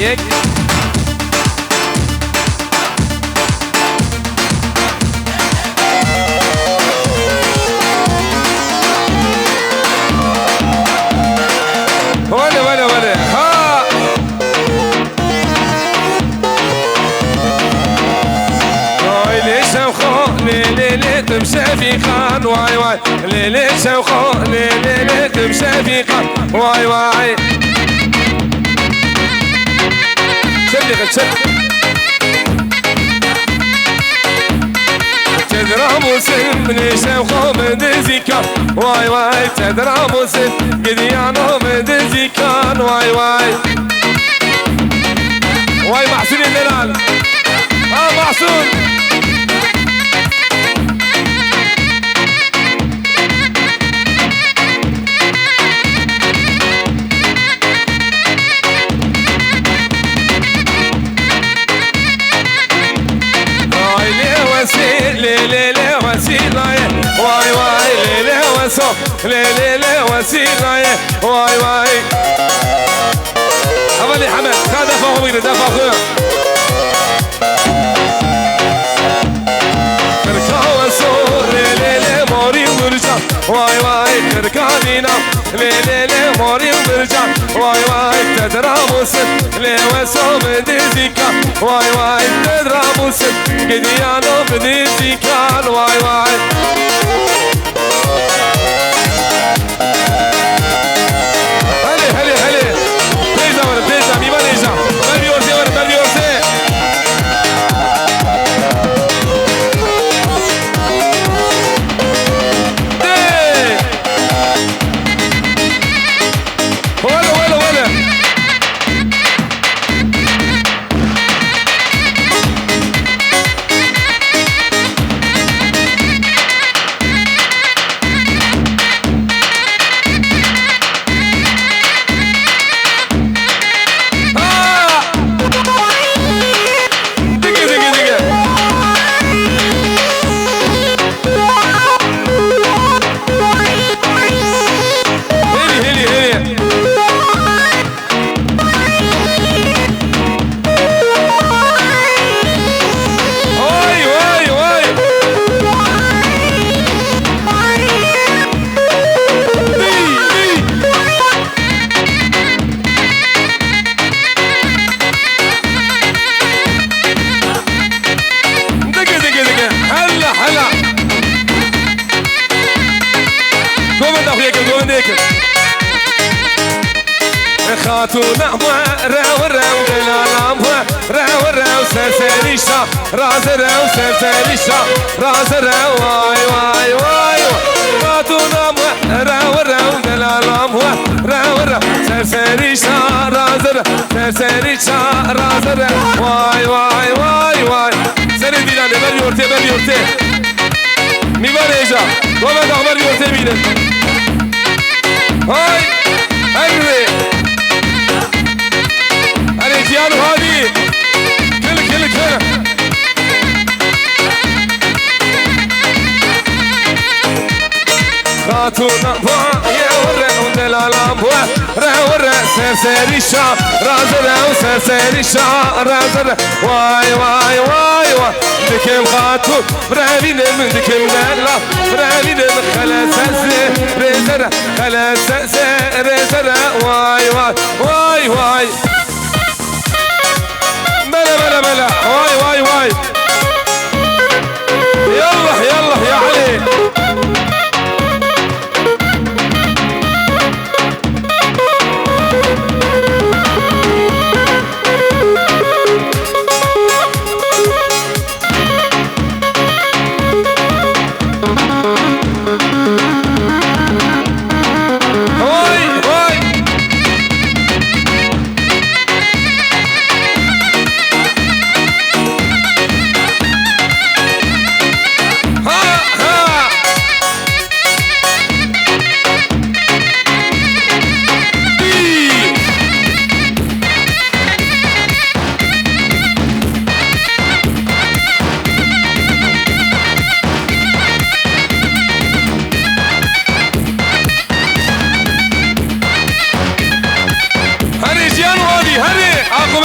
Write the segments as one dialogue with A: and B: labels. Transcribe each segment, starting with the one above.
A: يك ولا ها ليش وخو ليلي تمشي في خان واي واي ليش وخو ليلي تمشي في خان واي واي شدي تدرى موسم ليش وخو بدزيكا واي واي تدرى موسم قديانو بدزيكا واي واي واي محسون الليلان محسون ليلي وسيلة واي واي ليلي وسو ليلي وسيلة واي واي أولي حمد خذ دفع غير دفع غير كركا وسو ليلي موري ورجع واي واي كركانينا ليلي موري ورجع واي واي تدرى موسم لي وسو بديزيكا واي واي تدرى موسم قديانو بديزيكا واي واي هلي بيزا ولا بيزا مي بليزا بلبي ورسي ولا بلبي ورسي ولا خاتونا راو دلالام راو سرسريشا راز راو سرسريشا راز راو واي خاتونا راو دلالام راو سرسريشا راز سرسريشا راز واي سر دیدن بریورته میبريجا وما دعمر يورته بيدن هاي أيوه الرجال هذه كل خاتونا يا ورا دلالام ورا سرسريشا راز سرسريشا راز واي دكم خاتون برابين من دكم لا برابين خلاص رزرة واي بلا واي يلا يا علي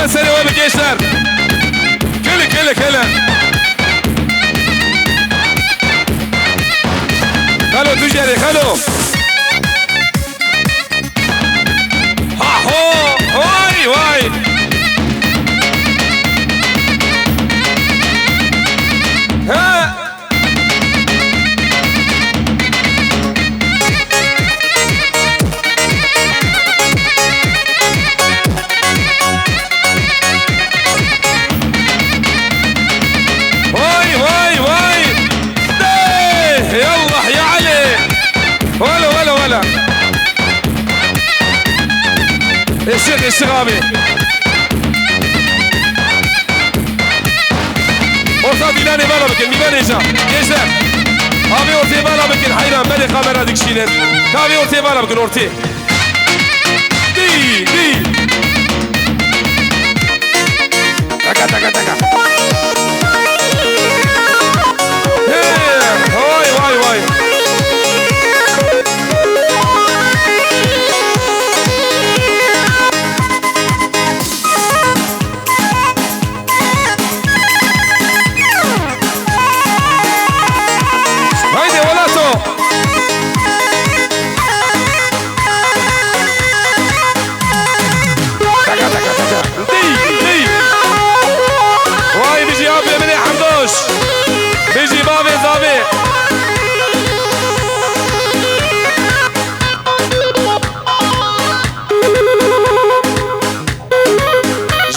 A: mesele var gençler. Kele. Halo tüccarı, halo. Ha ho, vay. Ha. Vay. De, yallah ya Ali. Valla. Eşek abi. Orta Milan'ı bana bakın, Milan Eca. Gençler. Abi ortaya bana bakın, hayran. Beni kamera dikişiyle. Kahve ortaya bana bakın, ortaya. Değil. Taka. Vay. Haydi Olato. Taka. Değil. Vay bici abi beni hamdoş. Bici babi zabi.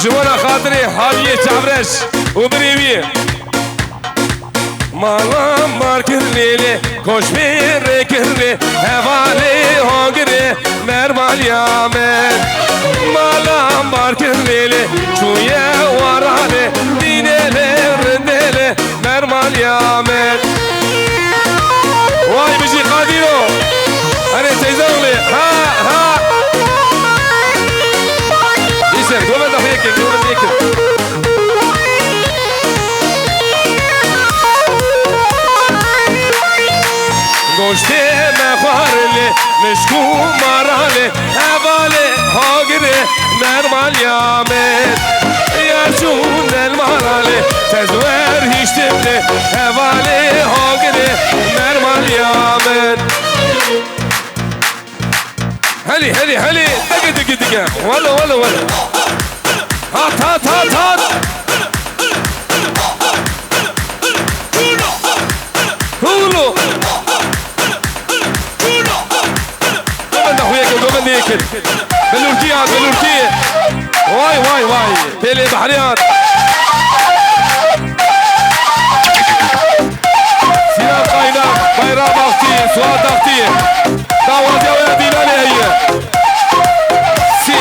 A: جوانا خاطري حالية تعبرش وبريوية مالام بار كرليلي كوش بير كرلي هفالي هونغري مرمال يامن مالام بار كرليلي شوية ورالي دينيلي رنديلي مرمال يامن واي بجي قاديرو أنا تيزولي ها يسر دوما دخيكي گوشتی مخوارلی مشکو مارالی حوالی هاگری مرمال یامد یرچون المارالی تزور هیشتبلی حوالی هاگری مرمال یامد هلی دقه ولا هات هولو دومن ديكل بالوركيات واي بيلي بحريات سيان قايناق بايرام اختي سواد اختي دعوات يا ولد ديناني هي سي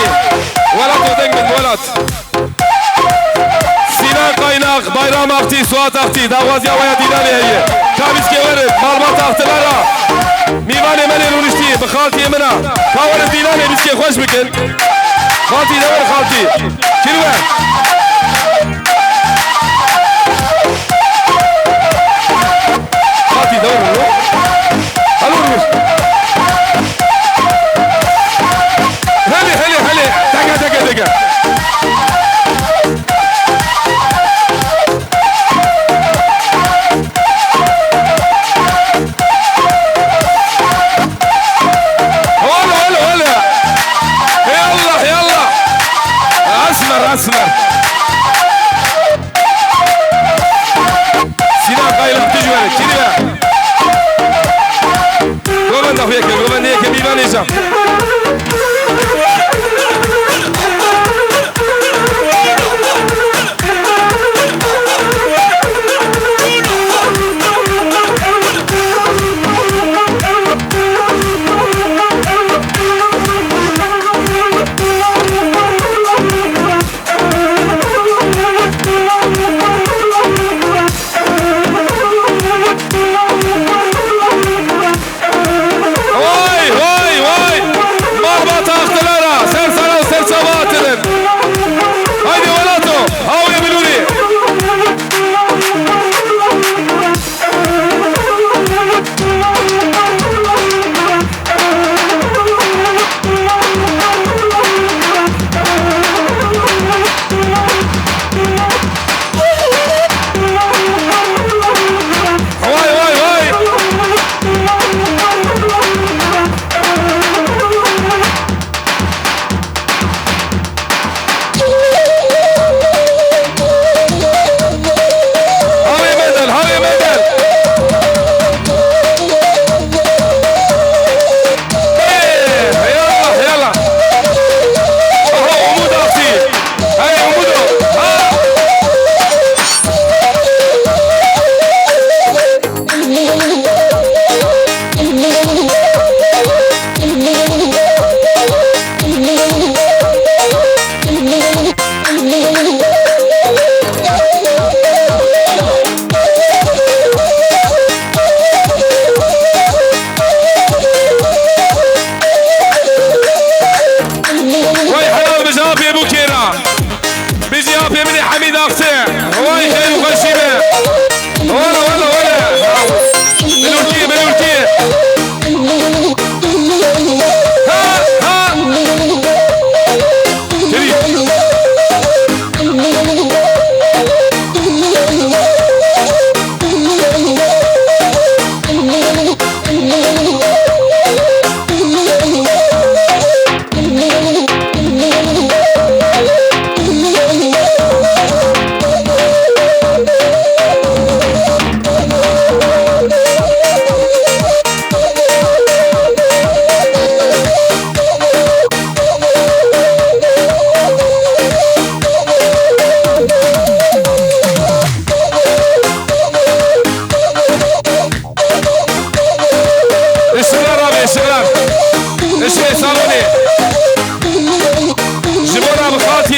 A: ولد ودنج من ولد سيان قايناق بايرام اختي سواد اختي دعوات يا ولد ديناني هي كابيس كي ورد معلومات اختلارا میوان منی رونشتی به خالتی منا کاور دیلانه بیسکی خوش بکن خالتی دور خالتی کلوه خالتی دور رو هلو روش هلی دقه اسمر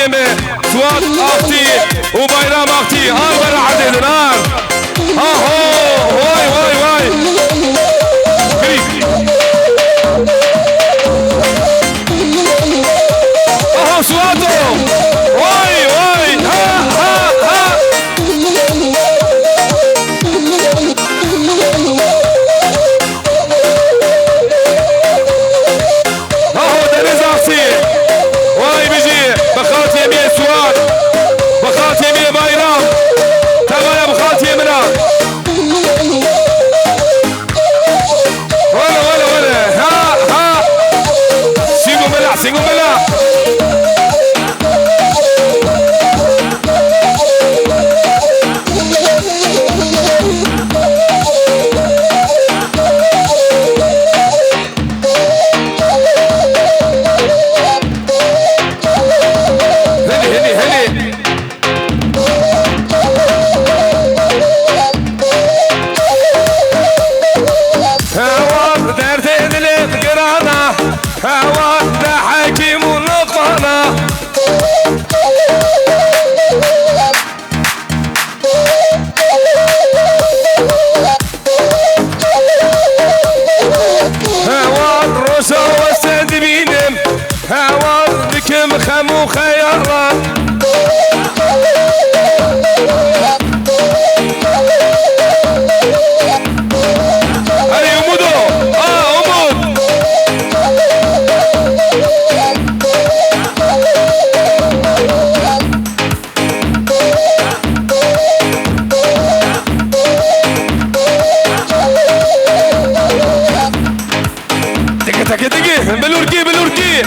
A: يمه سواد اختي وبيرام اختي هاي برا عدد نار ها هو واي واي واي اهو سوادو واي واي ها ها ها اهو دنيز اختي واي بيجي بخات يمين سواد بخات يمين بايرام تمام يا بخات يمنا ولا ها ها سيقوا ملح خمو خيرا هاي أمودو أمود دقي بلوركي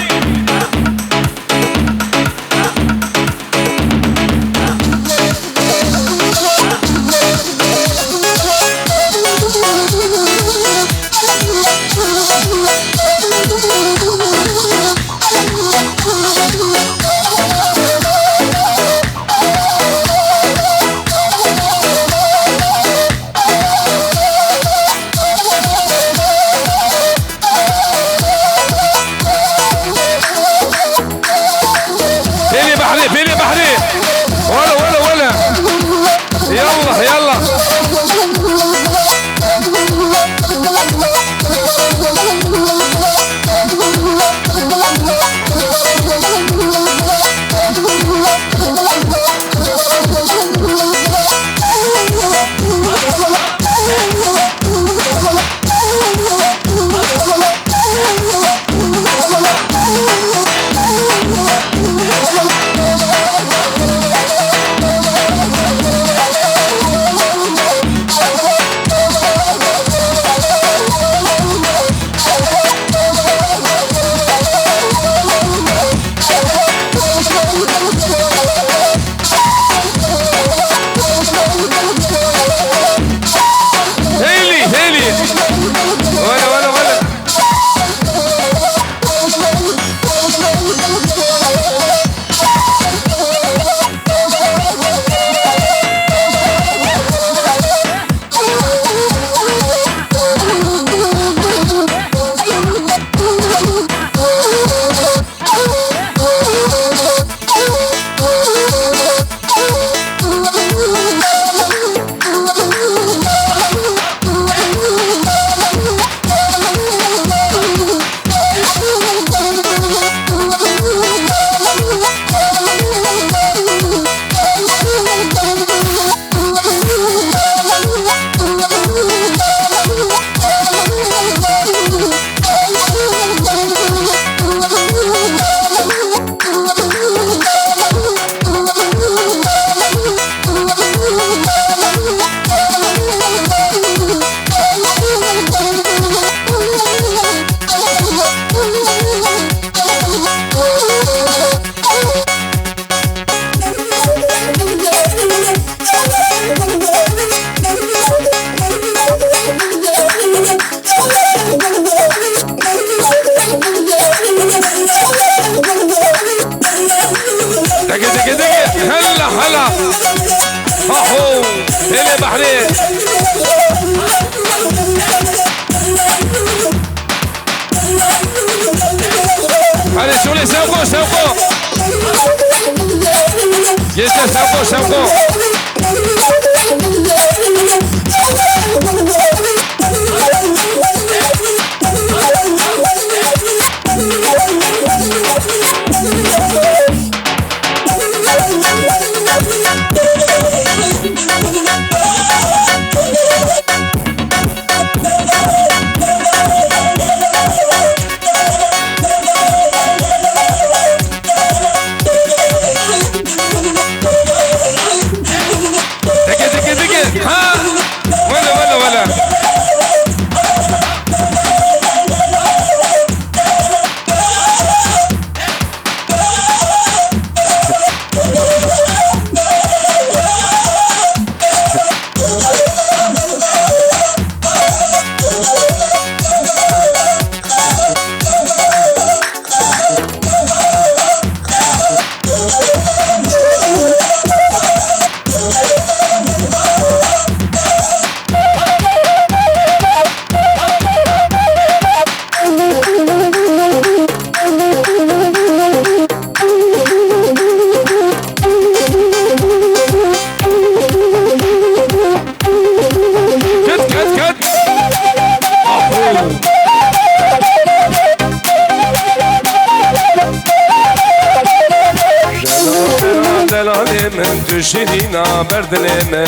A: فيني بحري ولا يلا هلا اهو هلا بحرين هلا شغلي سوقوا Gençler sen koş, sen koş. Düşürina berdileme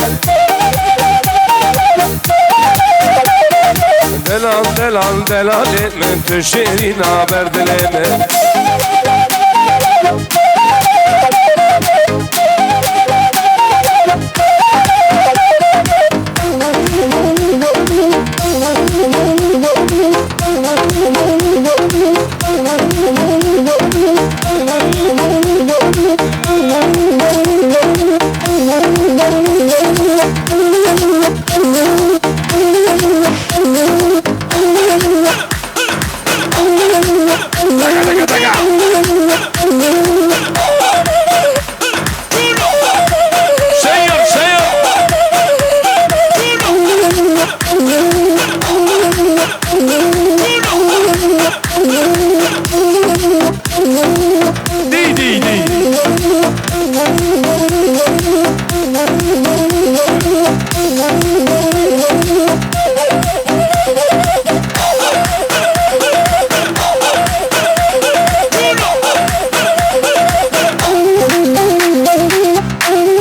A: Delal delal delal etme düşürina berdileme